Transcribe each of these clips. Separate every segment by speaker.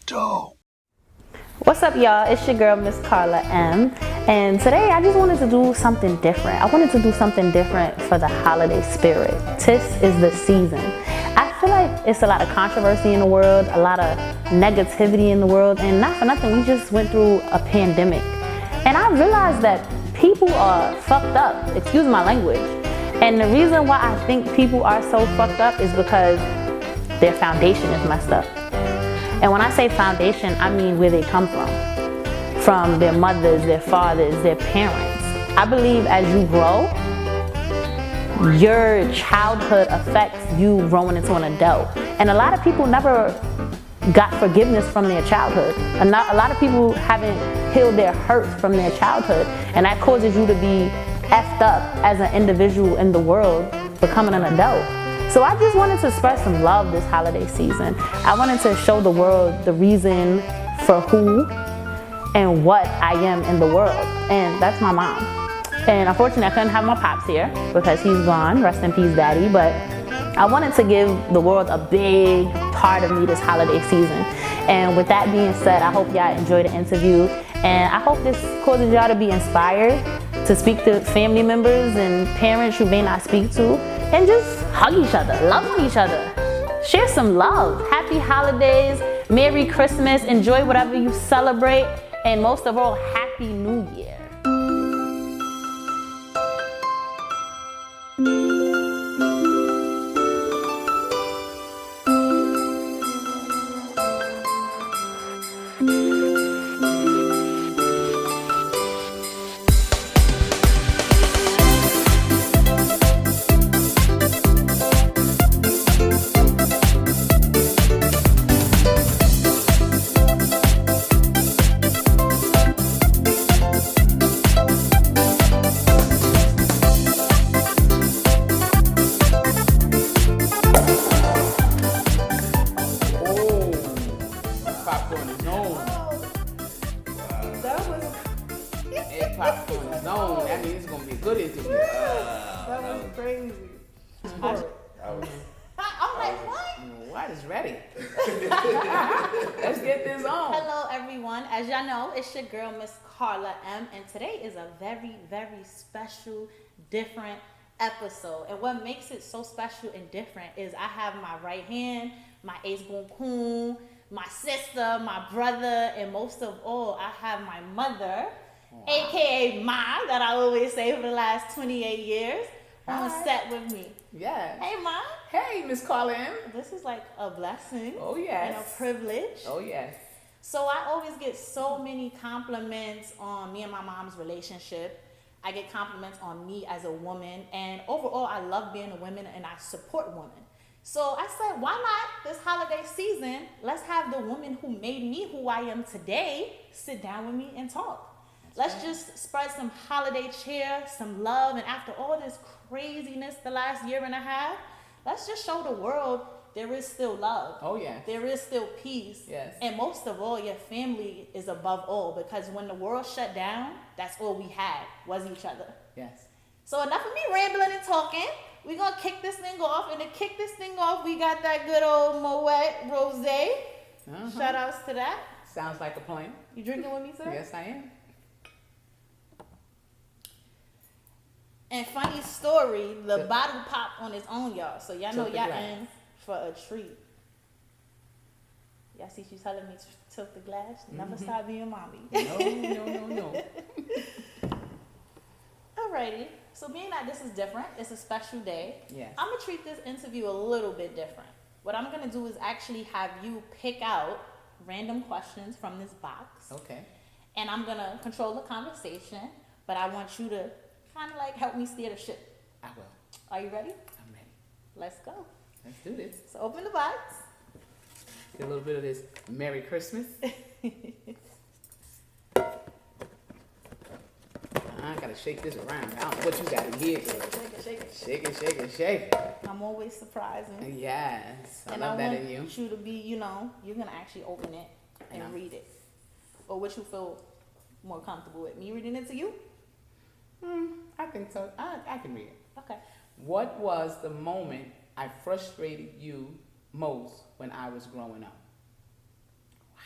Speaker 1: Dope.
Speaker 2: What's up, y'all? It's your girl, Miss Carla M. And today I just wanted to do something different. I wanted to do something different for the holiday spirit. This is the season. I feel like it's a lot of controversy in the world, a lot of negativity in the world, and not for nothing, we just went through a pandemic. And I realized that people are fucked up, excuse my language. And the reason why I think people are so fucked up is because their foundation is messed up. And when I say foundation, I mean where they come from their mothers, their fathers, their parents. I believe as you grow, your childhood affects you growing into an adult. And a lot of people never got forgiveness from their childhood. A lot of people haven't healed their hurts from their childhood. And that causes you to be effed up as an individual in the world, becoming an adult. So I just wanted to spread some love this holiday season. I wanted to show the world the reason for who and what I am in the world. And that's my mom. And unfortunately, I couldn't have my pops here because he's gone. Rest in peace, Daddy. But I wanted to give the world a big part of me this holiday season. And with that being said, I hope y'all enjoy the interview. And I hope this causes y'all to be inspired to speak to family members and parents you may not speak to. And just hug each other, love on each other. Share some love. Happy holidays, Merry Christmas, enjoy whatever you celebrate, and most of all, Happy New Year. It's your girl, Miss Carla M, and today is a very, very special, different episode. And what makes it so special and different is I have my right hand, my ace boon coon, my sister, my brother, and most of all, I have my mother, aka Ma, that I always say for the last 28 years, on set with me.
Speaker 3: Yes.
Speaker 2: Hey, Ma.
Speaker 3: Hey, Miss Carla M.
Speaker 2: This is like a blessing.
Speaker 3: Oh, yes.
Speaker 2: And a privilege.
Speaker 3: Oh, yes.
Speaker 2: So I always get so many compliments on me and my mom's relationship. I get compliments on me as a woman. And overall, I love being a woman and I support women. So I said, why not this holiday season, let's have the woman who made me who I am today sit down with me and talk. Let's just spread some holiday cheer, some love. And after all this craziness the last year and a half, let's just show the world there is still love.
Speaker 3: Oh, yes.
Speaker 2: There is still peace.
Speaker 3: Yes.
Speaker 2: And most of all, your family is above all, because when the world shut down, that's all we had was each other.
Speaker 3: Yes.
Speaker 2: So enough of me rambling and talking. We're going to kick this thing off. And to kick this thing off, we got that good old Moet Rosé. Shout outs to that.
Speaker 3: Sounds like a plan.
Speaker 2: You drinking with me, sir?
Speaker 3: Yes, I am.
Speaker 2: And funny story, the bottle popped on its own, y'all. So y'all know y'all in for a treat. Y'all see she's telling me to tilt the glass. Never stop being mommy.
Speaker 3: No.
Speaker 2: Alrighty. So being that this is different, it's a special day.
Speaker 3: Yes.
Speaker 2: I'm gonna treat this interview a little bit different. What I'm gonna do is actually have you pick out random questions from this box.
Speaker 3: Okay.
Speaker 2: And I'm gonna control the conversation, but I want you to kind of like help me steer the ship.
Speaker 3: I will.
Speaker 2: Are you ready?
Speaker 3: I'm ready.
Speaker 2: Let's go.
Speaker 3: Let's do this.
Speaker 2: So open the box.
Speaker 3: Get a little bit of this Merry Christmas. I gotta shake this around. I don't know what you got in here. Shake it.
Speaker 2: I'm always surprising.
Speaker 3: Yes. I
Speaker 2: and
Speaker 3: love
Speaker 2: I
Speaker 3: that
Speaker 2: want
Speaker 3: in you.
Speaker 2: you to be, you're gonna actually open it and read it. Or what you feel more comfortable with. Me reading it to you?
Speaker 3: I think so. I can read it.
Speaker 2: Okay.
Speaker 3: What was the moment I frustrated you most when I was growing up? Wow.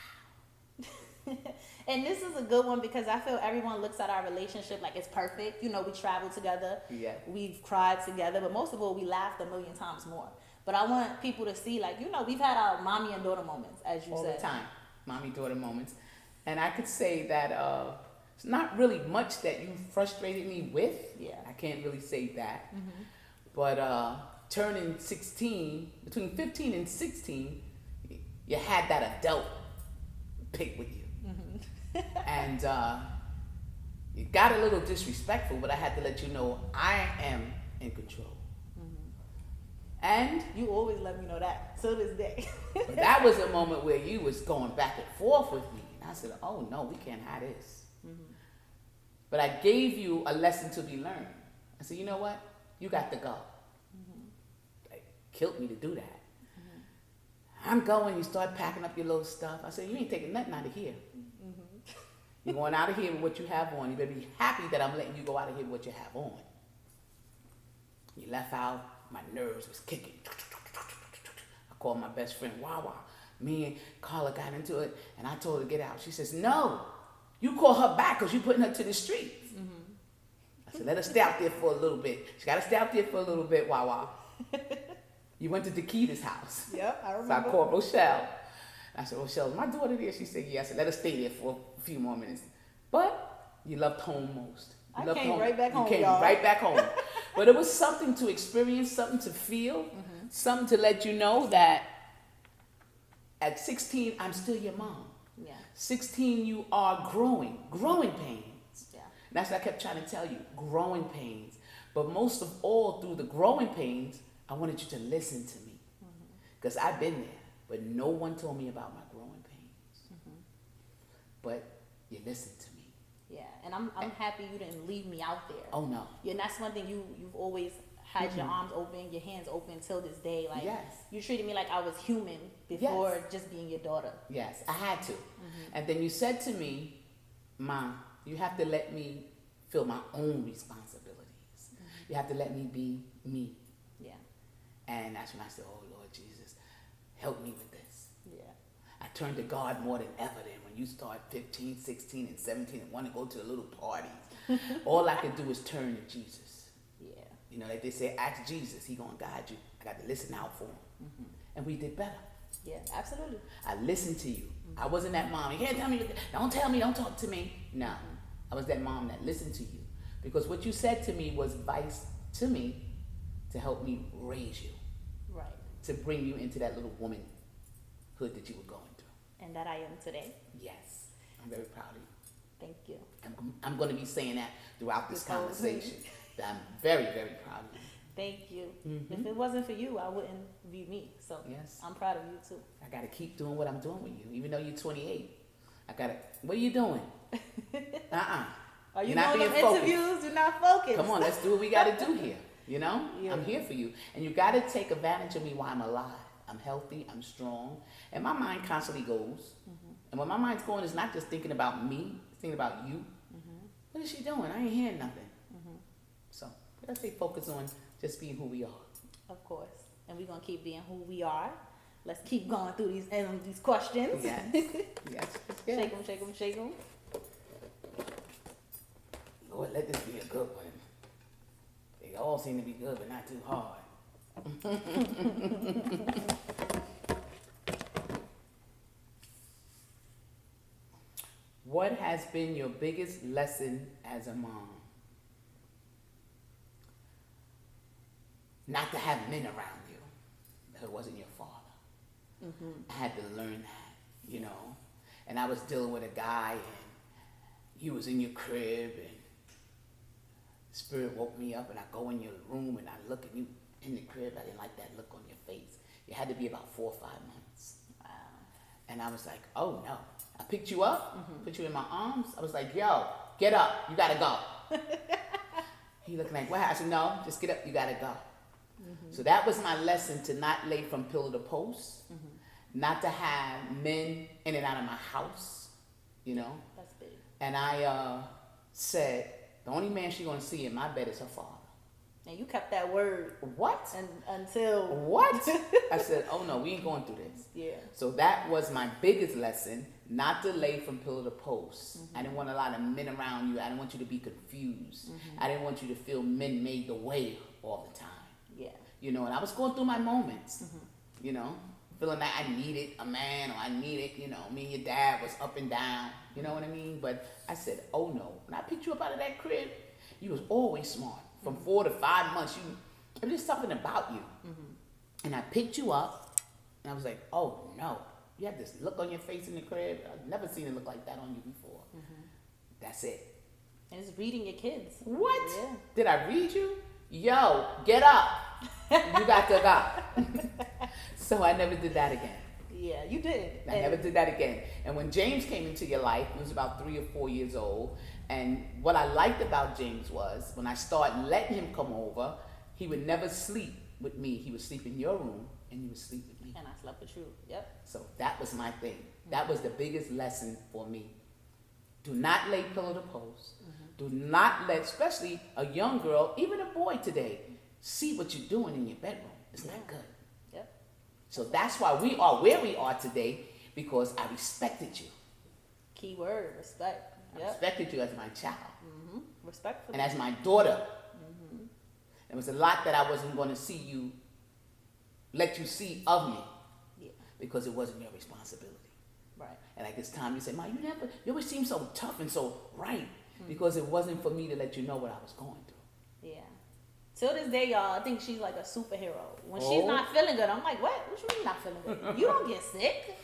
Speaker 2: And this is a good one because I feel everyone looks at our relationship like it's perfect. You know, we travel together.
Speaker 3: Yeah.
Speaker 2: We've cried together, but most of all, we laughed a million times more. But I want people to see, like, you know, we've had our mommy and daughter moments, as you
Speaker 3: All
Speaker 2: said.
Speaker 3: the time, mommy-daughter moments. And I could say that it's not really much that you frustrated me with.
Speaker 2: Yeah.
Speaker 3: I can't really say that. Mm-hmm. But turning 16, between 15 and 16, you had that adult pick with you. And it got a little disrespectful, but I had to let you know I am in control. And
Speaker 2: You always let me know that, to this day.
Speaker 3: but that was a moment where you was going back and forth with me. And I said, oh no, we can't have this. But I gave you a lesson to be learned. I said, you know what? You got to go. It killed me to do that. I'm going, you start packing up your little stuff. I said, you ain't taking nothing out of here. You're going out of here with what you have on. You better be happy that I'm letting you go out of here with what you have on. You left out, my nerves was kicking. I called my best friend, Wawa. Me and Carla got into it, and I told her to get out. She says, no, you call her back because you're putting her to the streets. I said, let her stay out there for a little bit. She got to stay out there for a little bit, Wawa. You went to Dakita's house.
Speaker 2: Yep, I remember.
Speaker 3: So I called Rochelle. I said, Rochelle, is my daughter there? She said, yeah. I said, let her stay there for a few more minutes. But you loved home most.
Speaker 2: I came right back home,
Speaker 3: You came
Speaker 2: y'all.
Speaker 3: right back home. But it was something to experience, something to feel, something to let you know that at 16, I'm still your mom.
Speaker 2: Yeah.
Speaker 3: 16, you are growing pains.
Speaker 2: Yeah.
Speaker 3: And that's what I kept trying to tell you, growing pains. But most of all, through the growing pains, I wanted you to listen to me. Because I've been there, but no one told me about my growing pains. But you listened to me.
Speaker 2: Yeah, and I'm happy you didn't leave me out there.
Speaker 3: Oh, no.
Speaker 2: Yeah, and that's one thing you've always had your arms open, your hands open till this day. Like,
Speaker 3: Yes.
Speaker 2: you treated me like I was human before just being your daughter.
Speaker 3: Yes, I had to. And then you said to me, Mom, you have to let me feel my own responsibilities. You have to let me be me.
Speaker 2: Yeah.
Speaker 3: And that's when I said, oh, Lord Jesus, help me with this.
Speaker 2: Yeah.
Speaker 3: I turned to God more than ever then. When you start 15, 16, and 17 and want to go to the little parties, all I could do is turn to Jesus.
Speaker 2: Yeah.
Speaker 3: You know, like they say, ask Jesus, he going to guide you. I got to listen out for him. And we did better.
Speaker 2: Yeah, absolutely.
Speaker 3: I listened to you. I wasn't that mom. You can't tell me, don't tell me, don't talk to me. No, I was that mom that listened to you. Because what you said to me was advice to me to help me raise you.
Speaker 2: Right.
Speaker 3: To bring you into that little womanhood that you were going through.
Speaker 2: And that I am today.
Speaker 3: Yes, I'm very proud of you.
Speaker 2: Thank you.
Speaker 3: I'm going to be saying that throughout this
Speaker 2: This whole
Speaker 3: conversation. That I'm very, very proud of you.
Speaker 2: Thank you. If it wasn't for you, I wouldn't be me. So
Speaker 3: Yes.
Speaker 2: I'm proud of you too.
Speaker 3: I got to keep doing what I'm doing with you, even though you're 28. I got to, what are you doing?
Speaker 2: Are you
Speaker 3: You're not
Speaker 2: doing
Speaker 3: being
Speaker 2: them
Speaker 3: focused.
Speaker 2: interviews? You're not focused.
Speaker 3: Come on, let's do what we got to do here. You know,
Speaker 2: Yeah.
Speaker 3: I'm here for you. And you got to take advantage of me while I'm alive. I'm healthy, I'm strong, and my mind constantly goes. And when my mind's going, it's not just thinking about me, it's thinking about you. What is she doing? I ain't hearing nothing. So let's stay focused on just being who we are.
Speaker 2: Of course. And we're going to keep being who we are. Let's keep going through these questions.
Speaker 3: Yes. Yes. Yeah.
Speaker 2: Shake them, shake them, shake them.
Speaker 3: Lord, let this be a good one. They all seem to be good, but not too hard. What has been your biggest lesson as a mom? Not to have men around you. That it wasn't your father. I had to learn that, you know. And I was dealing with a guy, and he was in your crib, and Spirit woke me up, and I go in your room, and I look at you in the crib. I didn't like that look on your face. It had to be about 4 or 5 months.
Speaker 2: Wow.
Speaker 3: And I was like, oh no. I picked you up, put you in my arms. I was like, yo, get up. You gotta go. He looking like, what? I said, no, just get up. You gotta go. So that was my lesson, to not lay from pillar to post, not to have men in and out of my house, you know.
Speaker 2: That's big.
Speaker 3: And I said, the only man she's gonna see in my bed is her father.
Speaker 1: And you kept that word.
Speaker 3: What?
Speaker 1: Until.
Speaker 3: What? I said, oh no, we ain't going through this.
Speaker 1: Yeah.
Speaker 3: So that was my biggest lesson, not to lay from pillar to post. I didn't want a lot of men around you. I didn't want you to be confused. I didn't want you to feel men made the way all the time.
Speaker 1: Yeah.
Speaker 3: You know, and I was going through my moments, you know, feeling that I needed a man, or I needed, you know, me and your dad was up and down, you know what I mean? But I said, oh no, when I picked you up out of that crib, you was always smart. From 4 to 5 months, it was just something about you. And I picked you up, and I was like, oh no, you had this look on your face in the crib. I've never seen it look like that on you before. That's it.
Speaker 1: And it's reading your kids.
Speaker 3: What?
Speaker 1: Yeah.
Speaker 3: Did I read you? Yo, get up. You got to go. So I never did that again.
Speaker 1: Yeah, you did.
Speaker 3: I never did that again. And when James came into your life, he was about 3 or 4 years old. And what I liked about James was when I started letting him come over, he would never sleep with me. He would sleep in your room, and he would sleep with me.
Speaker 1: And I slept with you. Yep.
Speaker 3: So that was my thing. That was the biggest lesson for me. Do not lay pillow to post. Do not let, especially a young girl, even a boy today, see what you're doing in your bedroom. It's not good.
Speaker 1: Yep.
Speaker 3: So that's why we are where we are today, because I respected you.
Speaker 1: Key word, respect.
Speaker 3: I respected you as my child.
Speaker 1: Respect for
Speaker 3: and as my daughter. There was a lot that I wasn't going to let you see of me, because it wasn't your responsibility.
Speaker 1: Right.
Speaker 3: And like this time you say, Ma, you always seem so tough and so right, because it wasn't for me to let you know what I was going through.
Speaker 1: Yeah. Till this day, y'all, I think she's like a superhero. When she's not feeling good, I'm like, what? What you mean not feeling good? You don't get sick.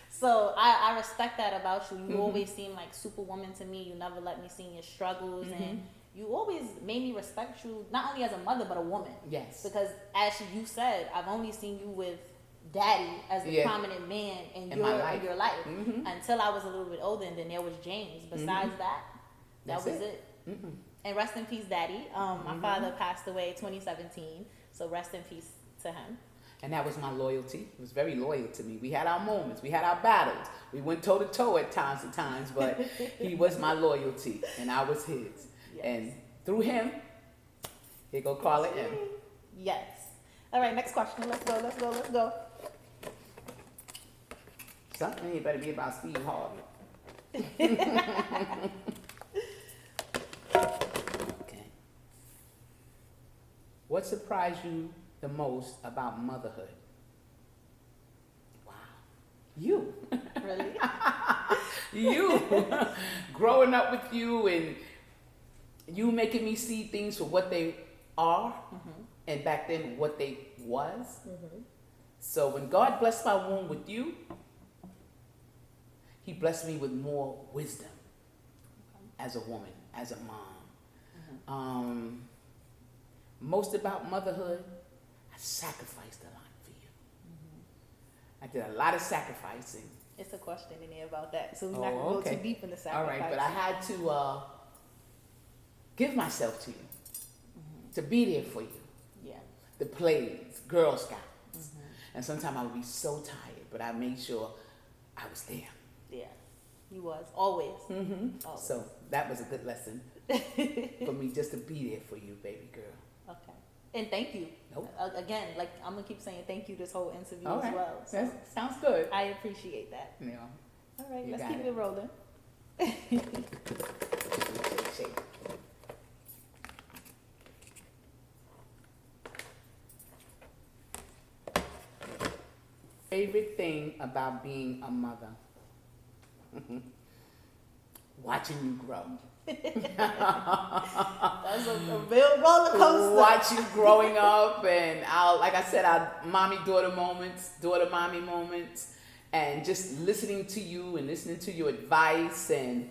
Speaker 1: So I respect that about you. You always seem like superwoman to me. You never let me see your struggles, and you always made me respect you, not only as a mother, but a woman.
Speaker 3: Yes.
Speaker 1: Because as you said, I've only seen you with daddy as the prominent man in your life. Until I was a little bit older, and then there was James. Besides that was it. And rest in peace, daddy. My father passed away 2017, so rest in peace to him.
Speaker 3: And that was my loyalty. He was very loyal to me. We had our moments. We had our battles. We went toe to toe at times, but he was my loyalty, and I was his. Yes. And through him, here go Carla M.
Speaker 1: Yes. All right, next question. Let's go.
Speaker 3: Something here better be about Steve Harvey. Okay. What surprised you the most about motherhood? Wow. You.
Speaker 1: Really?
Speaker 3: You. Growing up with you, and you making me see things for what they are, and back then what they was. So when God blessed my womb with you, he blessed me with more wisdom as a woman, as a mom. Most about motherhood, I sacrificed a lot for you. I did a lot of sacrificing.
Speaker 1: It's a question in there about that, so we're not going to go too deep in the sacrifice.
Speaker 3: All right, but I had to give myself to you, to be there for you. Yeah. The plays, Girl Scouts. And sometimes I would be so tired, but I made sure I was there.
Speaker 1: Yeah, you was, always. Always.
Speaker 3: So that was a good lesson for me, just to be there for you, baby girl.
Speaker 1: Okay. And thank you.
Speaker 3: Nope.
Speaker 1: Again, like, I'm going to keep saying thank you this whole interview
Speaker 3: All
Speaker 1: as
Speaker 3: right.
Speaker 1: well. So
Speaker 3: That sounds good.
Speaker 1: I appreciate that.
Speaker 3: Yeah.
Speaker 1: All right,
Speaker 3: You
Speaker 1: let's
Speaker 3: got
Speaker 1: keep it rolling.
Speaker 3: Shake. Favorite thing about being a mother? Watching you grow.
Speaker 1: That's a real roller coaster.
Speaker 3: Watch you growing up, and like I said, our mommy-daughter moments, daughter-mommy moments, and just listening to you and listening to your advice, and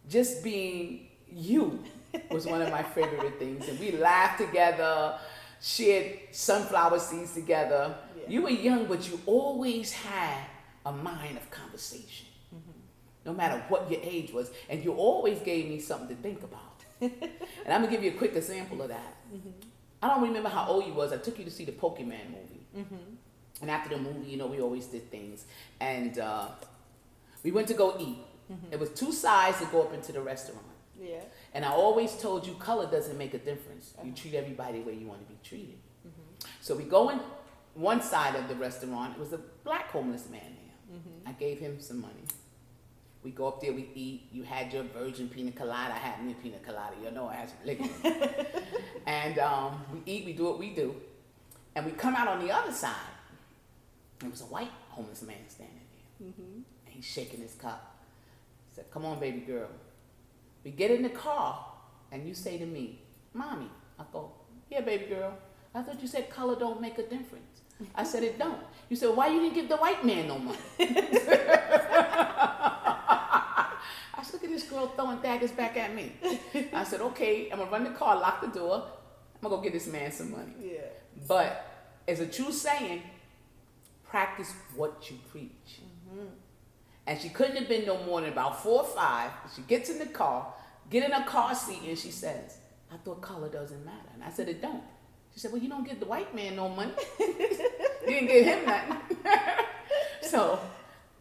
Speaker 3: just being you was one of my favorite things. And we laughed together, shared sunflower seeds together. Yeah. You were young, but you always had a mind of conversation. No matter what your age was, and you always gave me something to think about. And I'm gonna give you a quick example of that. I don't remember how old you was. I took you to see the Pokemon movie. And after the movie, we always did things. And we went to go eat. There was 2 sides to go up into the restaurant.
Speaker 1: Yeah.
Speaker 3: And I always told you color doesn't make a difference. You treat everybody the way you want to be treated. So we go in one side of the restaurant. It was a black homeless man there. I gave him some money. We go up there, we eat. You had your virgin pina colada. I had me a pina colada. You know I had some liquor. And we eat, we do what we do. And we come out on the other side. There was a white homeless man standing there. And he's shaking his cup. He said, come on, baby girl. We get in the car, and you say to me, Mommy. I go, yeah, baby girl. I thought you said color don't make a difference. I said, it don't. You said, why you didn't give the white man no money? I said, look at this girl throwing daggers back at me. I said, okay, I'm going to run the car, lock the door. I'm going to go get this man some money.
Speaker 1: Yeah.
Speaker 3: But as a true saying, practice what you preach. And she couldn't have been no more than about 4 or 5. She gets in the car, get in her car seat, and she says, I thought color doesn't matter. And I said, it don't. She said, well, you don't give the white man no money. You didn't give him nothing. So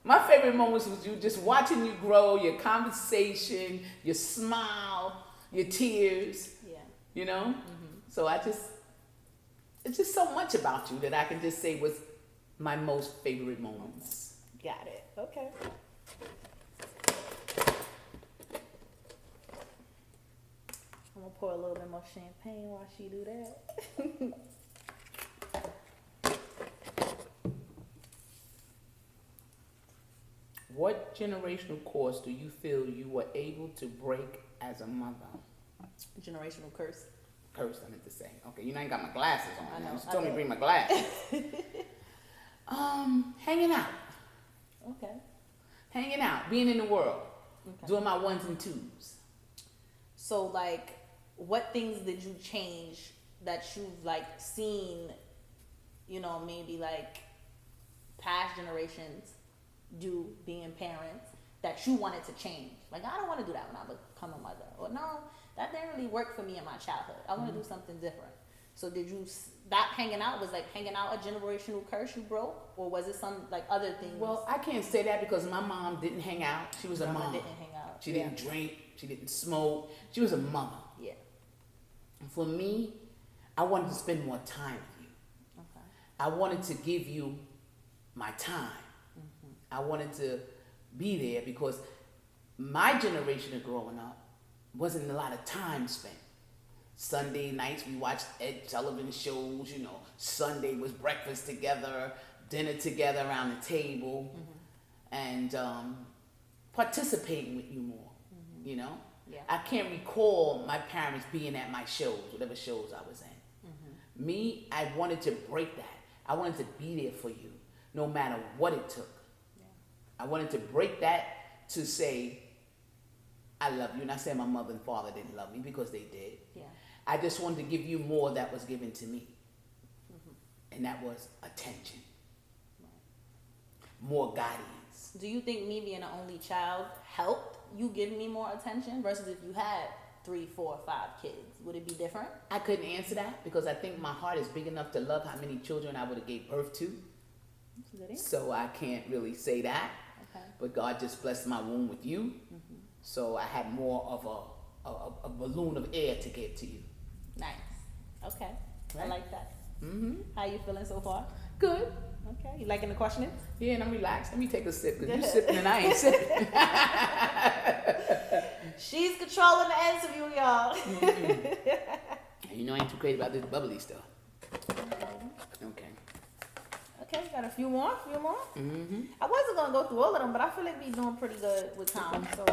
Speaker 3: my favorite moments was you just watching you grow, your conversation, your smile, your tears. Yeah. You know? So it's just so much about you that I can just say was my most favorite moments.
Speaker 1: Got it. Okay. I'm gonna pour a little bit more champagne while she do that.
Speaker 3: What generational course do you feel you were able to break as a mother?
Speaker 1: Generational curse.
Speaker 3: Curse, I meant to say. Okay, you know I ain't got my glasses on.
Speaker 1: I know.
Speaker 3: She told me to bring my glasses. Hanging out.
Speaker 1: Okay.
Speaker 3: Hanging out, being in the world, doing my 1s and 2s.
Speaker 1: So, like, what things did you change that you've, like, seen, you know, maybe, like, past generations do being parents that you wanted to change? Like, I don't want to do that when I become a mother. Or, no, that didn't really work for me in my childhood. I want to do something different. So did you, that hanging out was like hanging out a generational curse you broke? Or was it some, like, other things?
Speaker 3: Well, I can't say that because my mom didn't hang out. She was a mom.
Speaker 1: Didn't hang out.
Speaker 3: She didn't drink. She didn't smoke. She was a mother.
Speaker 1: Yeah.
Speaker 3: And for me, I wanted to spend more time with you. Okay. I wanted to give you my time. I wanted to be there because my generation of growing up wasn't a lot of time spent. Sunday nights we watched Ed Sullivan shows, you know. Sunday was breakfast together, dinner together around the table, and participating with you more, you know. Yeah. I can't recall my parents being at my shows, whatever shows I was in. Me, I wanted to break that. I wanted to be there for you, no matter what it took. Yeah. I wanted to break that to say, I love you. And I said my mother and father didn't love me because they did. Yeah. I just wanted to give you more that was given to me. And that was attention. Right. More guidance.
Speaker 1: Do you think me being an only child helped you give me more attention versus if you had 3, 4, 5 kids? Would it be different?
Speaker 3: I couldn't answer that because I think my heart is big enough to love how many children I would have gave birth to. So I can't really say that. Okay. But God just blessed my womb with you. So I had more of a balloon of air to give to you.
Speaker 1: Nice. Okay. Right? I like that. How you feeling so far?
Speaker 3: Good.
Speaker 1: Okay. You liking the questioning?
Speaker 3: Yeah, and I'm relaxed. Let me take a sip because you're sipping and I ain't sipping.
Speaker 1: She's controlling the interview, y'all.
Speaker 3: You know I ain't too crazy about this bubbly stuff. Okay.
Speaker 1: Okay, got a few more. I wasn't going to go through all of them, but I feel like we doing pretty good with time. So.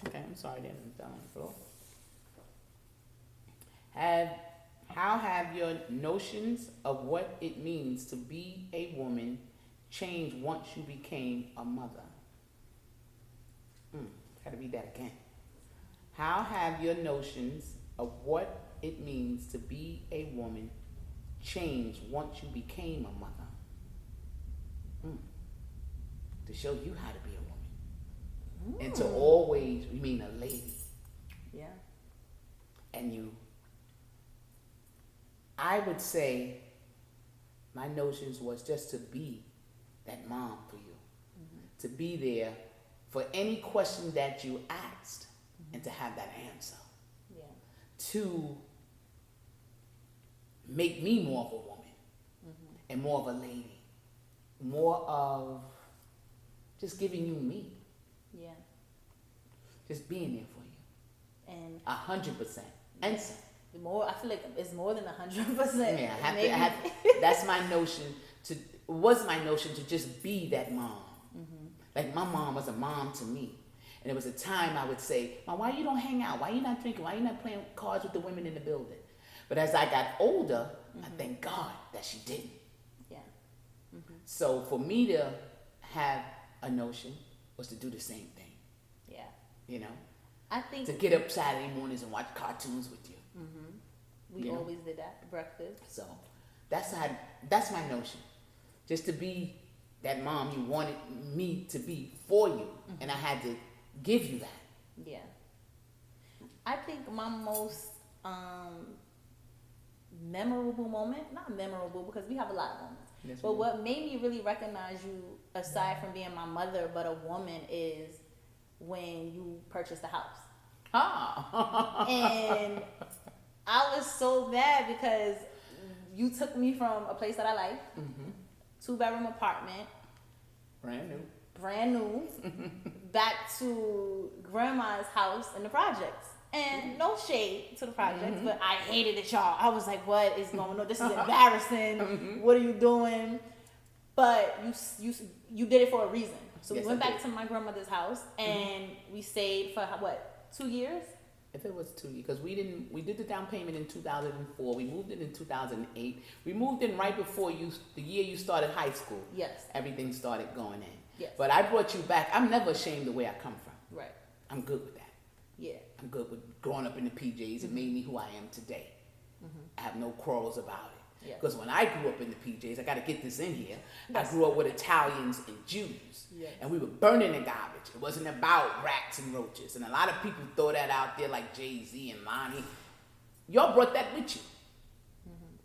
Speaker 3: Okay, I'm sorry that I'm down on the floor. How have your notions of what it means to be a woman changed once you became a mother? Gotta read that again. How have your notions of what it means to be a woman changed once you became a mother? To show you how to be a woman. And to always remain a lady. Yeah. And I would say my notions was just to be that mom for you. To be there for any question that you asked. and to have that answer.
Speaker 1: Yeah.
Speaker 3: To make me more of a woman and more of a lady, more of just giving you me.
Speaker 1: Yeah.
Speaker 3: Just being there for you.
Speaker 1: And
Speaker 3: 100%. And some.
Speaker 1: More, I feel like it's more than 100%.
Speaker 3: Yeah, I have that's my notion was my notion to just be that mom. Like my mom was a mom to me. And there was a time I would say, Mom, why you don't hang out? Why you not drinking? Why you not playing cards with the women in the building? But as I got older, I thank God that she didn't.
Speaker 1: Yeah.
Speaker 3: So for me to have a notion was to do the same thing.
Speaker 1: Yeah.
Speaker 3: You know?
Speaker 1: I think
Speaker 3: to get up Saturday mornings and watch cartoons with you.
Speaker 1: We always did that, breakfast.
Speaker 3: So that's my notion. Just to be that mom you wanted me to be for you. And I had to give you that.
Speaker 1: Yeah. I think my most memorable moment, not memorable because we have a lot of moments,
Speaker 3: Yes,
Speaker 1: but what made me really recognize you, aside from being my mother, but a woman, is when you purchased a house. And I was so mad because you took me from a place that I like, 2-bedroom apartment, brand new, back to grandma's house in the projects. And no shade to the projects, but I hated it, y'all. I was like, what is going on? This is embarrassing. What are you doing? But you did it for a reason. So we went back to my grandmother's house and we stayed for what, 2 years?
Speaker 3: If it was 2 years, because we did the down payment in 2004. We moved in 2008. We moved in right before the year you started high school.
Speaker 1: Yes.
Speaker 3: Everything started going in.
Speaker 1: Yes.
Speaker 3: But I brought you back. I'm never ashamed of where I come from.
Speaker 1: Right.
Speaker 3: I'm good with that.
Speaker 1: Yeah.
Speaker 3: I'm good with growing up in the PJs. It made me who I am today. I have no quarrels about it.
Speaker 1: Yeah.
Speaker 3: Because when I grew up in the PJs, I got to get this in here.
Speaker 1: Yes.
Speaker 3: I grew up with Italians and Jews.
Speaker 1: Yes.
Speaker 3: And we were burning the garbage. It wasn't about rats and roaches. And a lot of people throw that out there like Jay-Z and Lonnie. Y'all brought that with you.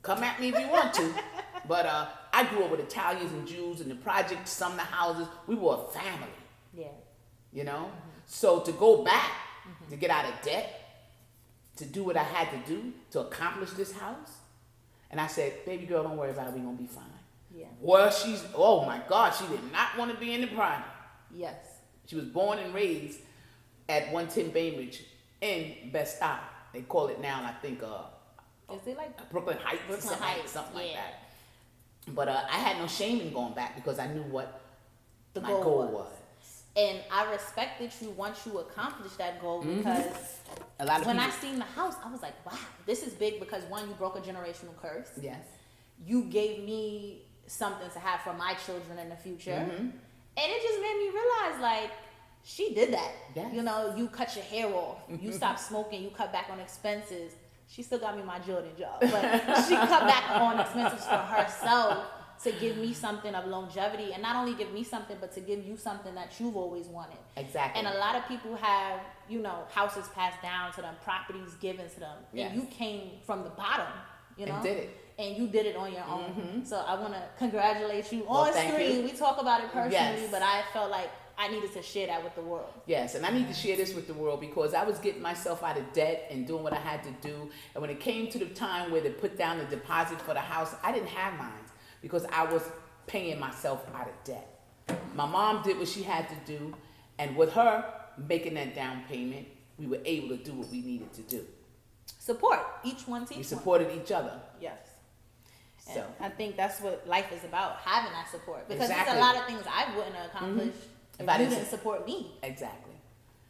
Speaker 3: Come at me if you want to. But I grew up with Italians and Jews in the projects, Sumner houses. We were a family.
Speaker 1: Yeah.
Speaker 3: You know? So to go back, to get out of debt, to do what I had to do to accomplish this house. And I said, baby girl, don't worry about it. We're going to be fine.
Speaker 1: Yeah.
Speaker 3: Well, oh my God, she did not want to be in the project.
Speaker 1: Yes.
Speaker 3: She was born and raised at 110 Bainbridge in Best-Style. They call it now, I think,
Speaker 1: Is it like
Speaker 3: Brooklyn Heights or something like that. But I had no shame in going back because I knew what my goal was.
Speaker 1: And I respected you once you accomplished that goal because when I seen the house, I was like, wow, this is big because one, you broke a generational curse.
Speaker 3: Yes.
Speaker 1: You gave me something to have for my children in the future. And it just made me realize, like, she did that.
Speaker 3: Yes.
Speaker 1: You know, you cut your hair off. You stopped smoking. You cut back on expenses. She still got me my Jordan job. But she cut back on expenses for herself to give me something of longevity. And not only give me something, but to give you something that you've always wanted.
Speaker 3: Exactly.
Speaker 1: And a lot of people have, you know, houses passed down to them, properties given to them.
Speaker 3: Yes.
Speaker 1: And you came from the bottom, you know?
Speaker 3: And did it.
Speaker 1: And you did it on your own. So I want to congratulate you on screen. We talk about it personally, but I felt like I needed to share that with the world.
Speaker 3: Yes, and I need to share this with the world because I was getting myself out of debt and doing what I had to do. And when it came to the time where they put down the deposit for the house, I didn't have mine because I was paying myself out of debt. My mom did what she had to do, and with her making that down payment, we were able to do what we needed to do.
Speaker 1: Support. Each one teach.
Speaker 3: We supported each other.
Speaker 1: Yes.
Speaker 3: So
Speaker 1: I think that's what life is about, having that support. Because
Speaker 3: Exactly.
Speaker 1: there's a lot of things I wouldn't have accomplished if you didn't support me.
Speaker 3: Exactly.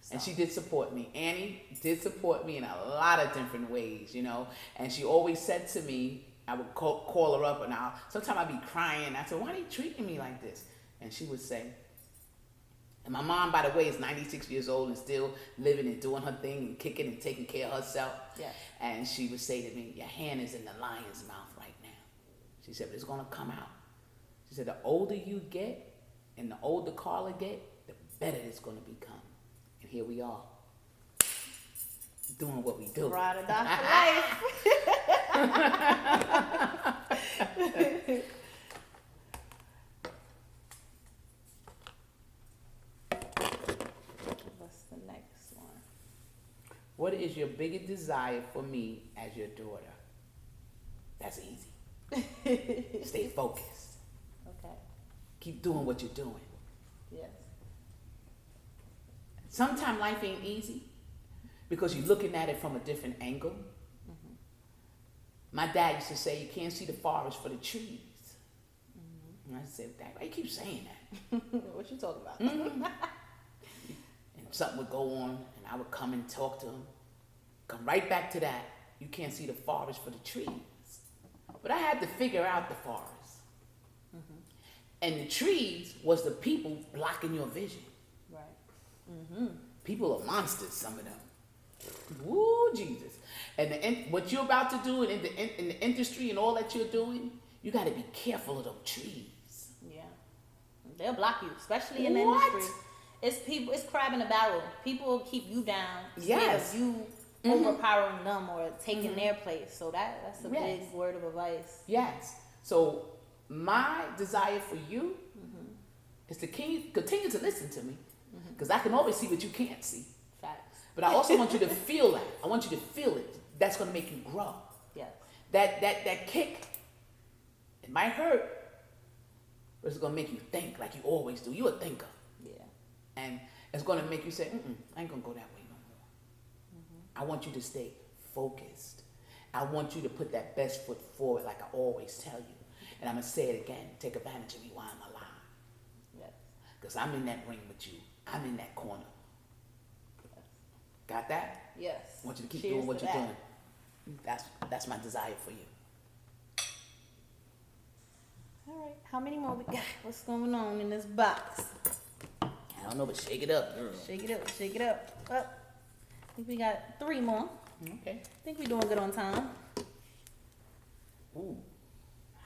Speaker 1: So.
Speaker 3: And she did support me. Annie did support me in a lot of different ways, you know. And she always said to me, I would call her up and sometimes I'd be crying. I said, why are you treating me like this? And she would say, and my mom, by the way, is 96 years old and still living and doing her thing and kicking and taking care of herself.
Speaker 1: Yes.
Speaker 3: And she would say to me, your hand is in the lion's mouth right now. She said, but it's going to come out. She said, the older you get and the older Carla get, the better it's going to become. And here we are, doing what we do.
Speaker 1: Ride or die for life. What's the next one?
Speaker 3: What is your biggest desire for me as your daughter? That's easy. Stay focused.
Speaker 1: Okay.
Speaker 3: Keep doing what you're doing.
Speaker 1: Yes.
Speaker 3: Sometimes life ain't easy because you're looking at it from a different angle. Mm-hmm. My dad used to say, you can't see the forest for the trees. Mm-hmm. And I said, Dad, why you keep saying that?
Speaker 1: What you talking about?
Speaker 3: Mm-hmm. And something would go on, and I would come and talk to him. Come right back to that. You can't see the forest for the trees. But I had to figure out the forest. Mm-hmm. And the trees was the people blocking your vision.
Speaker 1: Right. Mm-hmm.
Speaker 3: People are monsters, some of them. Woo, Jesus. And what you're about to do in the industry and all that you're doing, you got to be careful of those trees.
Speaker 1: Yeah. They'll block you, especially in the industry. It's crab in a barrel. People keep you down.
Speaker 3: Yes.
Speaker 1: You overpowering them or taking their place. So that's a big word of advice.
Speaker 3: Yes. So my desire for you is to continue to listen to me, because I can always see what you can't see.
Speaker 1: Facts.
Speaker 3: But I also want you to feel that. I want you to feel it. That's going to make you grow.
Speaker 1: Yes.
Speaker 3: That kick, it might hurt, but it's going to make you think like you always do. You're a thinker.
Speaker 1: Yeah.
Speaker 3: And it's going to make you say, I ain't going to go that way no more. I want you to stay focused. I want you to put that best foot forward like I always tell you. And I'm going to say it again. Take advantage of me while I'm alive.
Speaker 1: Yes.
Speaker 3: Because I'm in that ring with you. I'm in that corner. Yes. Got that?
Speaker 1: Yes.
Speaker 3: I want you to keep
Speaker 1: Cheers
Speaker 3: doing what
Speaker 1: to
Speaker 3: you're
Speaker 1: that.
Speaker 3: doing. That's my desire for you.
Speaker 1: All right. How many more we got? What's going on in this box?
Speaker 3: I don't know, but shake it up, girl.
Speaker 1: Shake it up. Shake it up. Up. I think we got 3 more.
Speaker 3: Okay.
Speaker 1: I think we're doing good on time.
Speaker 3: Ooh.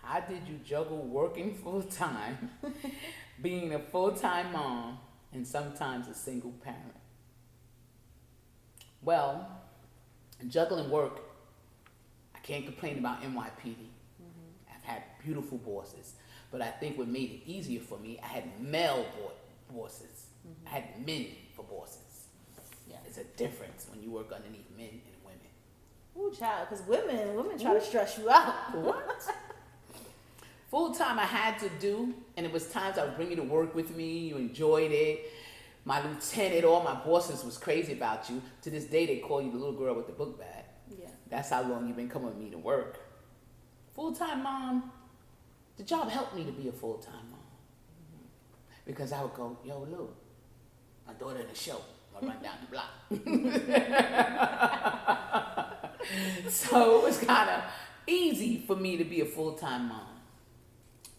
Speaker 3: How did you juggle working full-time, being a full-time mom, and sometimes a single parent? Well, juggling work, I can't complain about NYPD. I've had beautiful bosses, but I think what made it easier for me, I had male bosses. I had men for bosses.
Speaker 1: Yeah.
Speaker 3: It's a difference when you work underneath men and women.
Speaker 1: Ooh, child, because women try to stress you out.
Speaker 3: What? Full time I had to do, and it was times I would bring you to work with me. You enjoyed it. My lieutenant, all my bosses was crazy about you. To this day, they call you the little girl with the book bag.
Speaker 1: Yeah.
Speaker 3: That's how long you've been coming with me to work. Full time mom, the job helped me to be a full time mom. Because I would go, yo, Lou, my daughter in the show. I run down the block. So it was kind of easy for me to be a full time mom.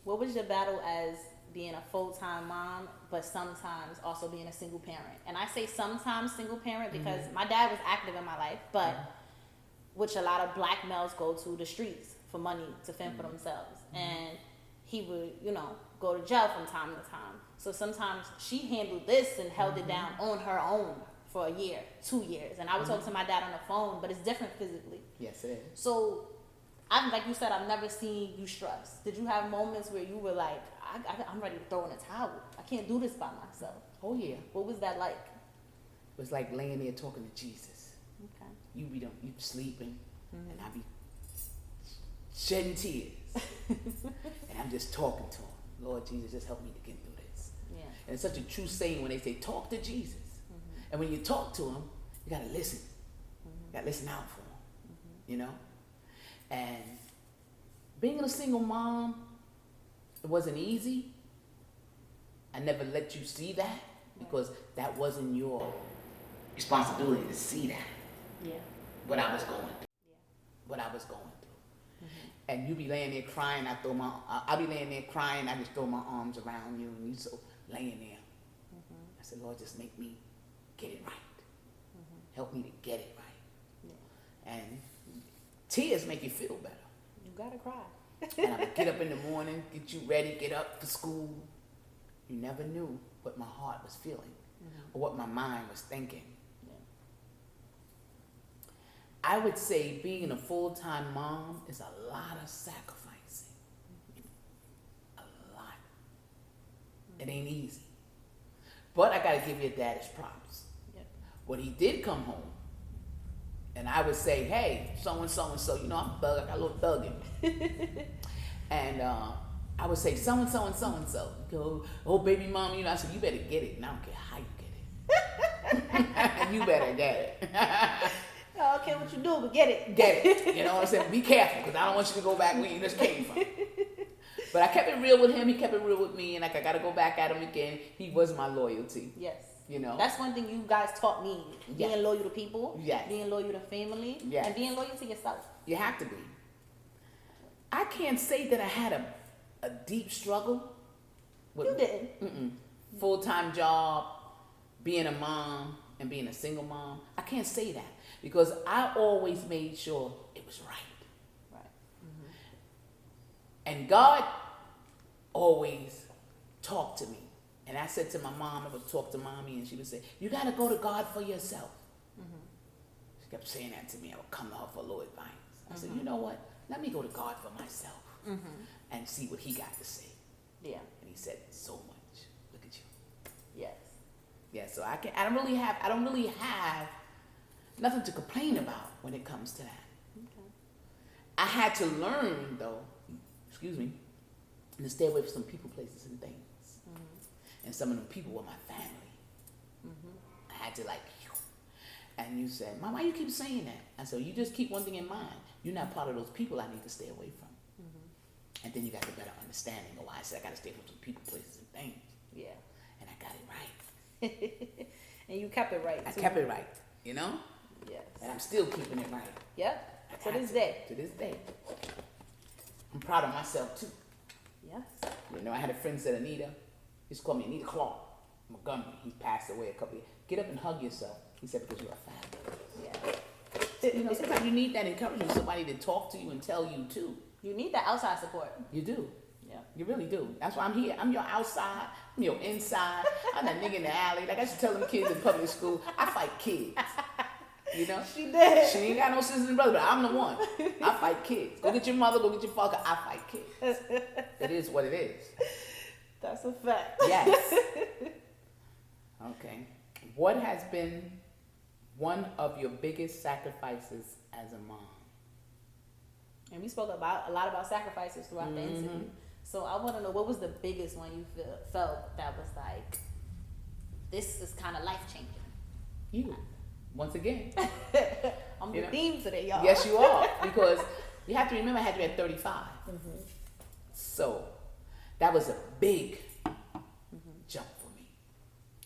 Speaker 1: What was your battle as being a full-time mom, but sometimes also being a single parent? And I say sometimes single parent because my dad was active in my life, but which a lot of black males go to the streets for money to fend for themselves. And he would, go to jail from time to time. So sometimes she handled this and held it down on her own for a year, 2 years. And I would talk to my dad on the phone, but it's different physically.
Speaker 3: Yes, it is.
Speaker 1: So like you said, I've never seen you stressed. Did you have moments where you were like, I'm ready to throw in a towel. I can't do this by myself.
Speaker 3: Oh, yeah.
Speaker 1: What was that like?
Speaker 3: It was like laying there talking to Jesus.
Speaker 1: Okay.
Speaker 3: You sleeping, and I be shedding tears. And I'm just talking to him. Lord Jesus, just help me to get through this.
Speaker 1: Yeah.
Speaker 3: And it's such a true saying when they say, talk to Jesus. And when you talk to him, you got to listen. You got to listen out for him, And being a single mom, it wasn't easy. I never let you see that because that wasn't your responsibility to see that.
Speaker 1: Yeah.
Speaker 3: What I was going through. Yeah. What I was going through. And you be laying there crying. I'll be laying there crying. I just throw my arms around you, and you so laying there. I said, Lord, just make me get it right. Help me to get it right. Yeah. And tears make you feel better.
Speaker 1: You gotta cry.
Speaker 3: And I would get up in the morning, get you ready, get up for school. You never knew what my heart was feeling or what my mind was thinking. Yeah. I would say being a full-time mom is a lot of sacrificing. A lot. It ain't easy. But I got to give your dad his props. Yep. When he did come home, And I would say, hey, so-and-so, you know, I'm a thug, I got a little thug in me. And I would say, so-and-so. Go, oh, baby mom, you know, I said, you better get it. And I don't care how you get it. You better get it.
Speaker 1: I don't care what you do, but get it.
Speaker 3: Get it. You know what I'm saying? Be careful, because I don't want you to go back where you just came from. But I kept it real with him. He kept it real with me. And like, I got to go back at him again. He was my loyalty.
Speaker 1: Yes.
Speaker 3: You know?
Speaker 1: That's one thing you guys taught me.
Speaker 3: Yes.
Speaker 1: Being loyal to people.
Speaker 3: Yes.
Speaker 1: Being loyal to family.
Speaker 3: Yes.
Speaker 1: And being loyal to yourself.
Speaker 3: You have to be. I can't say that I had a deep struggle.
Speaker 1: You didn't.
Speaker 3: Full-time job, being a mom, and being a single mom. I can't say that because I always made sure it was right.
Speaker 1: Right.
Speaker 3: And God always talked to me. And I said to my mom, I would talk to mommy, and she would say, you got to go to God for yourself. She kept saying that to me. I would come to her for a little advice. I said, you know what? Let me go to God for myself and see what he got to say.
Speaker 1: Yeah.
Speaker 3: And he said so much. Look at you.
Speaker 1: Yes.
Speaker 3: Yeah, so I don't really have nothing to complain about when it comes to that.
Speaker 1: Okay.
Speaker 3: I had to learn though, to stay away from some people, places, and things. And some of them people were my family. I had to and you said, Mom, why you keep saying that? I said, you just keep one thing in mind. You're not part of those people I need to stay away from. And then you got the better understanding of why I said I got to stay from some people, places, and things.
Speaker 1: Yeah.
Speaker 3: And I got it right.
Speaker 1: And you kept it right.
Speaker 3: I kept it right, you know?
Speaker 1: Yes.
Speaker 3: And I'm still keeping it right.
Speaker 1: Yep. To this day.
Speaker 3: To this day. I'm proud of myself too.
Speaker 1: Yes.
Speaker 3: You know, I had a friend said, Anita, he used to call me Anita Clark, Montgomery. He passed away a couple of years. Get up and hug yourself. He said, because you're a family.
Speaker 1: Yeah.
Speaker 3: You know, sometimes you need that encouragement, somebody to talk to you and tell you too.
Speaker 1: You need that outside support.
Speaker 3: You do.
Speaker 1: Yeah.
Speaker 3: You really do. That's why I'm here. I'm your outside. I'm your inside. I'm that nigga in the alley. Like I used to tell them kids in public school, I fight kids. You know?
Speaker 1: She did.
Speaker 3: She ain't got no sisters and brothers, but I'm the one. I fight kids. Go get your mother, go get your father. I fight kids. It is what it is.
Speaker 1: That's a fact.
Speaker 3: Yes. Okay. What has been one of your biggest sacrifices as a mom?
Speaker 1: And we spoke a lot about sacrifices throughout the interview. So I want to know, what was the biggest one you felt that was like, this is kind of life-changing?
Speaker 3: You. Once again.
Speaker 1: I'm the theme today, y'all.
Speaker 3: Yes, you are. Because you have to remember I had you at 35. So that was a big jump for me.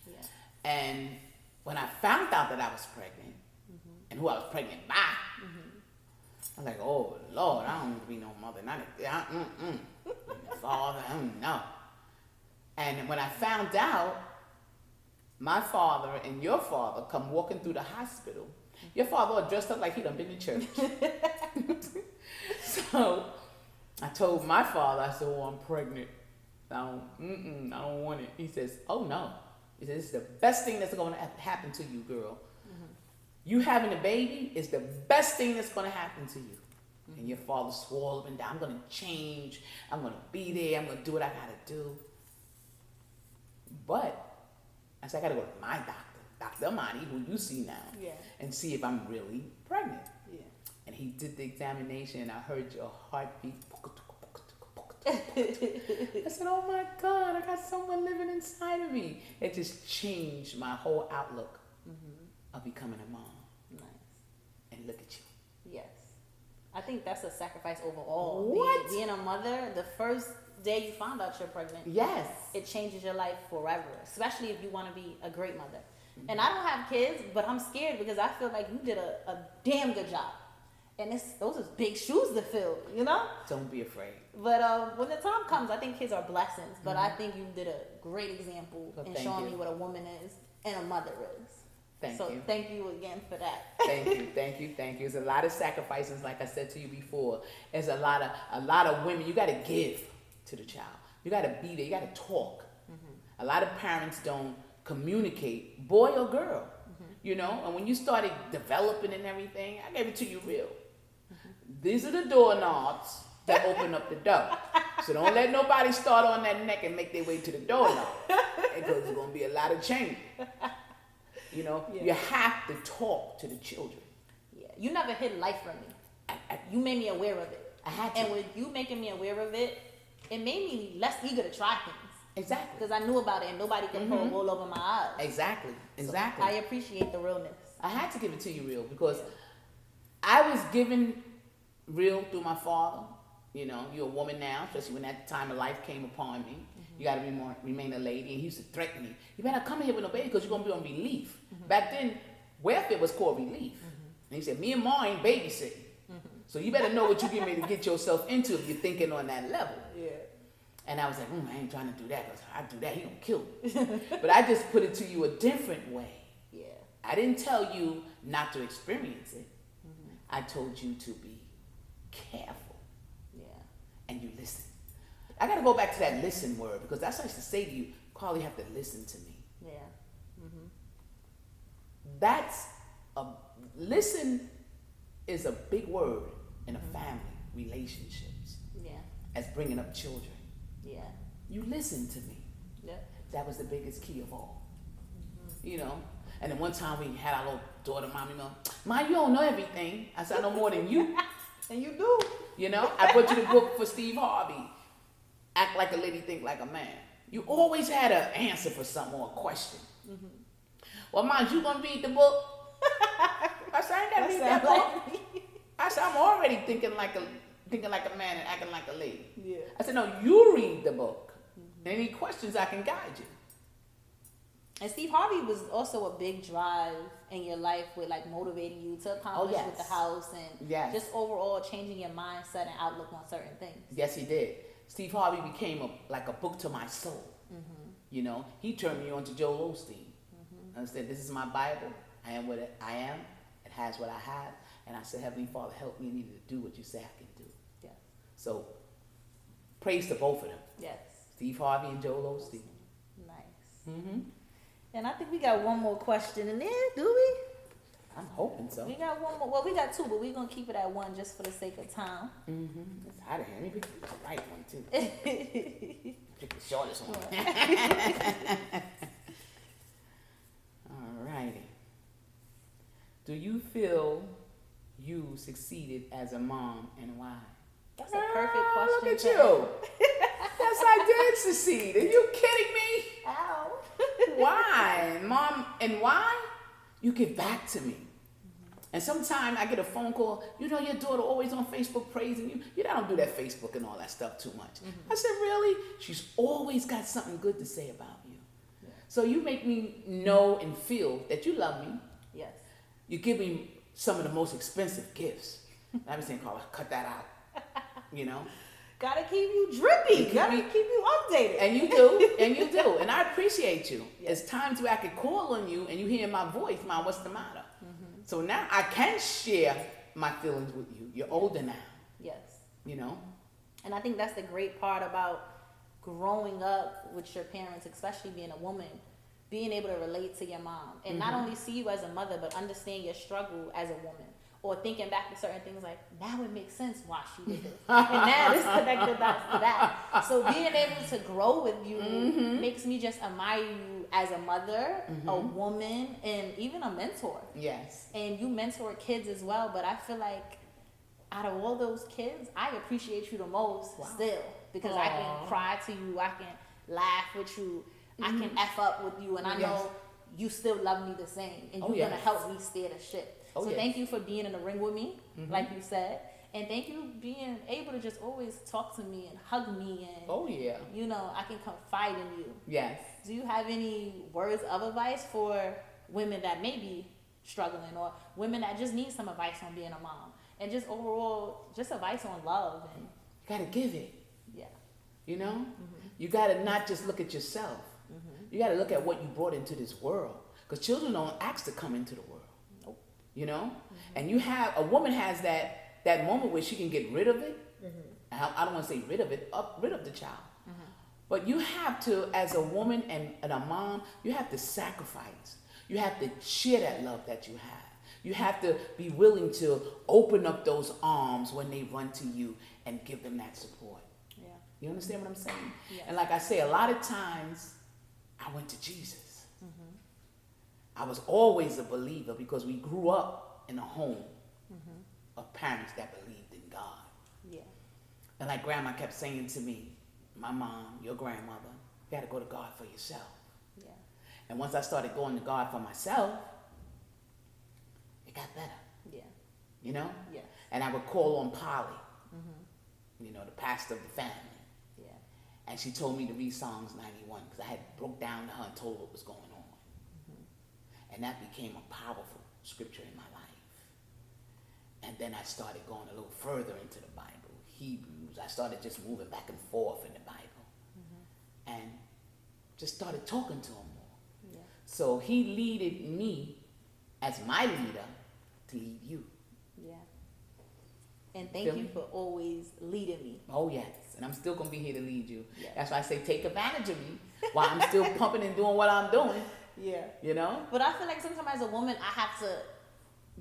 Speaker 3: Yeah. And when I found out that I was pregnant and who I was pregnant by, I was like, oh, Lord, I don't need to be no mother. Father, no. And when I found out, my father and your father come walking through the hospital. Your father all dressed up like he done been to church. So I told my father, I said, oh, I'm pregnant. I don't want it. He says, oh, no. He says, it's the best thing that's going to happen to you, girl. You having a baby is the best thing that's going to happen to you. And your father swore up and down, I'm going to change. I'm going to be there. I'm going to do what I got to do. But I said, I got to go to my doctor, Dr. Amani, who you see now, and see if I'm really pregnant. Yeah. And he did the examination, and I heard your heartbeat. I said, oh my God, I got someone living inside of me. It just changed my whole outlook of becoming a mom.
Speaker 1: Nice.
Speaker 3: And look at you.
Speaker 1: Yes. I think that's a sacrifice overall.
Speaker 3: What?
Speaker 1: Being a mother, the first day you find out you're pregnant,
Speaker 3: yes,
Speaker 1: it changes your life forever, especially if you want to be a great mother. And I don't have kids, but I'm scared because I feel like you did a damn good job. And those are big shoes to fill, you know?
Speaker 3: Don't be afraid.
Speaker 1: But when the time comes, I think kids are blessings. But I think you did a great example in showing me what a woman is and a mother is. Thank you again for that.
Speaker 3: Thank you. There's a lot of sacrifices, like I said to you before. There's a lot of women. You got to give to the child. You got to be there. You got to talk. A lot of parents don't communicate, boy or girl. You know, and when you started developing and everything, I gave it to you real. These are the doorknobs that open up the door. So don't let nobody start on that neck and make their way to the doorknob, because there's going to be a lot of change. You know, you have to talk to the children.
Speaker 1: Yes. You never hid life from me. You made me aware of it.
Speaker 3: I had to.
Speaker 1: And with you making me aware of it, it made me less eager to try things.
Speaker 3: Exactly.
Speaker 1: Because I knew about it and nobody could pull wool over my eyes.
Speaker 3: Exactly.
Speaker 1: So I appreciate the realness.
Speaker 3: I had to give it to you real because I was given real through my father. You know, you're a woman now, especially when that time of life came upon me. You got to remain a lady. And he used to threaten me. You better come here with no baby because you're going to be on relief. Back then, welfare was called relief. And he said, me and Ma ain't babysitting. So you better know what you're getting ready to get yourself into if you're thinking on that level.
Speaker 1: Yeah.
Speaker 3: And I was like, I ain't trying to do that because if I do that, he going to kill me. But I just put it to you a different way.
Speaker 1: Yeah.
Speaker 3: I didn't tell you not to experience it. I told you to be careful.
Speaker 1: Yeah.
Speaker 3: And you listen. I got to go back to that listen word because that's what I used to say to you. Carl, you have to listen to me.
Speaker 1: Yeah.
Speaker 3: Listen is a big word in a family, relationships.
Speaker 1: Yeah.
Speaker 3: As bringing up children.
Speaker 1: Yeah.
Speaker 3: You listen to me.
Speaker 1: Yeah.
Speaker 3: That was the biggest key of all. You know? And then one time we had our little daughter, Mom, you know, Ma, you don't know everything. I said, I know more than you.
Speaker 1: And you do.
Speaker 3: You know? I brought you the book for Steve Harvey. Act like a lady, think like a man. You always had an answer for something or a question. Well, Mom, you gonna read the book? I said, I ain't gotta read that book. I said, I'm already thinking like a man and acting like a lady.
Speaker 1: Yeah.
Speaker 3: I said, no, you read the book. Any questions, I can guide you.
Speaker 1: And Steve Harvey was also a big drive in your life with like motivating you to accomplish with the house and just overall changing your mindset and outlook on certain things.
Speaker 3: Yes, he did. Steve Harvey became like a book to my soul. You know, he turned me on to Joel Osteen. I said, this is my Bible. I am what I am. It has what I have. And I said, Heavenly Father, help me to do what you say I can do.
Speaker 1: Yeah.
Speaker 3: So, praise to both of them.
Speaker 1: Yes.
Speaker 3: Steve Harvey and Joel Osteen.
Speaker 1: Nice. And I think we got one more question in there, do we?
Speaker 3: I'm hoping so.
Speaker 1: We got one more. Well, we got two, but we're going to keep it at one just for the sake of time.
Speaker 3: It's out of here. Let me pick the right one, too. Pick the shortest one. All righty. Do you feel you succeeded as a mom and why?
Speaker 1: That's a perfect question.
Speaker 3: Look at you. Yes, I did succeed. Are you kidding me?
Speaker 1: Ow.
Speaker 3: Why? Mom, and why? You give back to me. And sometimes I get a phone call, you know, your daughter always on Facebook praising you. You know, I don't do that Facebook and all that stuff too much. I said, really? She's always got something good to say about you. Yeah. So you make me know and feel that you love me.
Speaker 1: Yes.
Speaker 3: You give me some of the most expensive gifts. I've been saying, Carla, cut that out. You know?
Speaker 1: Gotta keep you drippy. Gotta keep you updated.
Speaker 3: And you do. And you do. And I appreciate you. Yes. There's times where I can call on you and you hear my voice, Mom, what's the matter? So now I can share my feelings with you. You're older now.
Speaker 1: Yes.
Speaker 3: You know?
Speaker 1: And I think that's the great part about growing up with your parents, especially being a woman, being able to relate to your mom. And not only see you as a mother, but understand your struggle as a woman. Or thinking back to certain things like, now it makes sense why she did this. And now this connected dots to that. So being able to grow with you makes me just admire you as a mother, a woman, and even a mentor.
Speaker 3: Yes.
Speaker 1: And you mentor kids as well, but I feel like out of all those kids, I appreciate you the most still. Because I can cry to you, I can laugh with you, I can F up with you, and I know you still love me the same. And you're going to help me steer the ship. So thank you for being in the ring with me, like you said. And thank you being able to just always talk to me and hug me. And, you know, I can confide in you.
Speaker 3: Yes.
Speaker 1: Do you have any words of advice for women that may be struggling or women that just need some advice on being a mom? And just overall, just advice on love. And
Speaker 3: you got to give it.
Speaker 1: Yeah.
Speaker 3: You know? You got to not just look at yourself. You got to look at what you brought into this world. Because children don't ask to come into the world. You know? And a woman has that moment where she can get rid of it. I don't want to say rid of it, rid of the child. But you have to, as a woman and a mom, you have to sacrifice. You have to share that love that you have. You have to be willing to open up those arms when they run to you and give them that support. Yeah. You understand what I'm saying? Yeah. And like I say, a lot of times I went to Jesus. I was always a believer because we grew up in a home of parents that believed in God.
Speaker 1: Yeah.
Speaker 3: And like grandma kept saying to me, my mom, your grandmother, you got to go to God for yourself.
Speaker 1: Yeah.
Speaker 3: And once I started going to God for myself, it got better.
Speaker 1: Yeah.
Speaker 3: You know?
Speaker 1: Yeah.
Speaker 3: And I would call on Polly, you know, the pastor of the family.
Speaker 1: Yeah.
Speaker 3: And she told me to read Psalms 91 because I had broke down to her and told her what was going on. And that became a powerful scripture in my life. And then I started going a little further into the Bible. Hebrews. I started just moving back and forth in the Bible. And just started talking to him more.
Speaker 1: Yeah.
Speaker 3: So he leaded me as my leader to lead you.
Speaker 1: Yeah. And thank you for always leading me.
Speaker 3: Oh, yes. And I'm still going to be here to lead you.
Speaker 1: Yeah.
Speaker 3: That's why I say take advantage of me while I'm still pumping and doing what I'm doing.
Speaker 1: Yeah.
Speaker 3: You know?
Speaker 1: But I feel like sometimes as a woman, I have to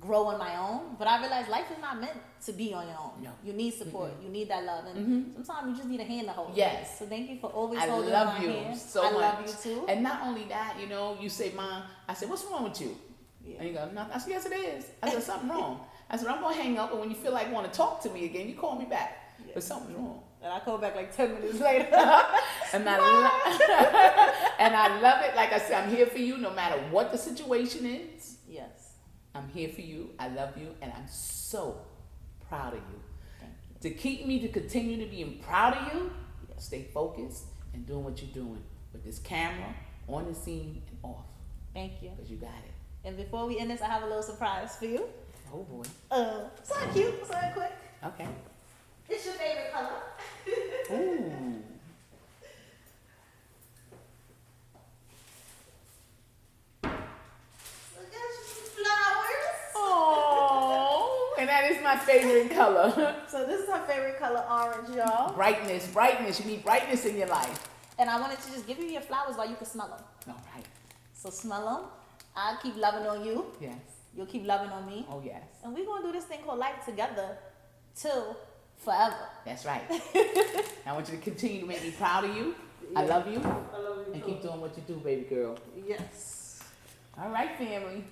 Speaker 1: grow on my own. But I realize life is not meant to be on your own.
Speaker 3: No.
Speaker 1: You need support. You need that love. And sometimes you just need a hand to hold.
Speaker 3: Yes.
Speaker 1: So thank you for always
Speaker 3: I
Speaker 1: holding
Speaker 3: love
Speaker 1: my
Speaker 3: you
Speaker 1: hand.
Speaker 3: so
Speaker 1: I
Speaker 3: much.
Speaker 1: love you too.
Speaker 3: And not only that, you know, you say, Mom, I said, what's wrong with you?
Speaker 1: Yeah.
Speaker 3: And you go, nothing. I said, yes, it is. I said, something wrong. I said, I'm going to hang up, and when you feel like want to talk to me again, you call me back.
Speaker 1: Yeah.
Speaker 3: But something's wrong.
Speaker 1: And I call back like 10 minutes later.
Speaker 3: And and I love it. Like I said, I'm here for you no matter what the situation is.
Speaker 1: Yes.
Speaker 3: I'm here for you. I love you. And I'm so proud of you.
Speaker 1: Thank you.
Speaker 3: To keep me to continue to being proud of you, stay focused and doing what you're doing with this camera, on the scene, and off.
Speaker 1: Thank you.
Speaker 3: Because you got it.
Speaker 1: And before we end this, I have a little surprise for you.
Speaker 3: Oh, boy.
Speaker 1: Something cute, something quick.
Speaker 3: Okay.
Speaker 1: It's your favorite color.
Speaker 3: Ooh.
Speaker 1: Look at you, flowers.
Speaker 3: Oh, and that is my favorite color.
Speaker 1: So this is her favorite color, orange, y'all.
Speaker 3: Brightness, brightness. You need brightness in your life.
Speaker 1: And I wanted to just give you your flowers while you can smell them.
Speaker 3: All right.
Speaker 1: So smell them. I'll keep loving on you.
Speaker 3: Yes.
Speaker 1: You'll keep loving on me.
Speaker 3: Oh, yes.
Speaker 1: And we're going to do this thing called life together till forever.
Speaker 3: That's right. I want you to continue to make me proud of you. Yeah. I love you.
Speaker 1: I love you
Speaker 3: and
Speaker 1: too.
Speaker 3: keep doing what you do, baby girl.
Speaker 1: Yes.
Speaker 3: All right, family.